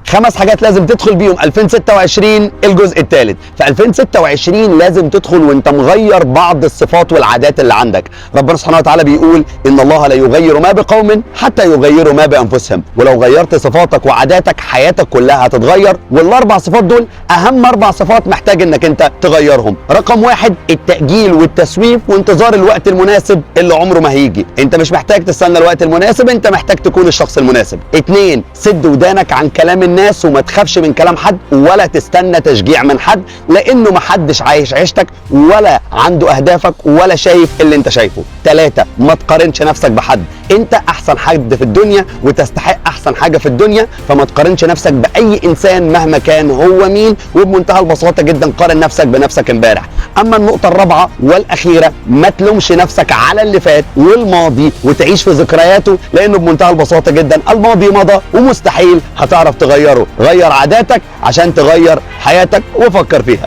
5 حاجات لازم تدخل بيهم 2026 الجزء الثالث. في 2026 لازم تدخل وانت مغير بعض الصفات والعادات اللي عندك. ربنا سبحانه وتعالى بيقول ان الله لا يغير ما بقوم حتى يغيروا ما بانفسهم، ولو غيرت صفاتك وعاداتك حياتك كلها هتتغير. والاربع صفات دول اهم 4 صفات محتاج انك انت تغيرهم. رقم 1 التأجيل والتسويف وانتظار الوقت المناسب اللي عمره ما هيجي. انت مش محتاج تستنى الوقت المناسب، انت محتاج تكون الشخص المناسب. 2 سد ودانك عن كلام الناس وما تخافش من كلام حد ولا تستنى تشجيع من حد، لانه محدش عايش عيشتك ولا عنده اهدافك ولا شايف اللي انت شايفه. 3 ما تقارنش نفسك بحد، انت احسن حد في الدنيا وتستحق احسن حاجه في الدنيا، فما تقارنش نفسك باي انسان مهما كان هو مين. وبمنتهى البساطه جدا قارن نفسك بنفسك امبارح. اما النقطه الرابعه والاخيره ما تلومش نفسك على اللي فات والماضي وتعيش في ذكرياته، لانه بمنتهى البساطه جدا الماضي مضى ومستحيل هتعرف تغيره. غير عاداتك عشان تغير حياتك وفكر فيها.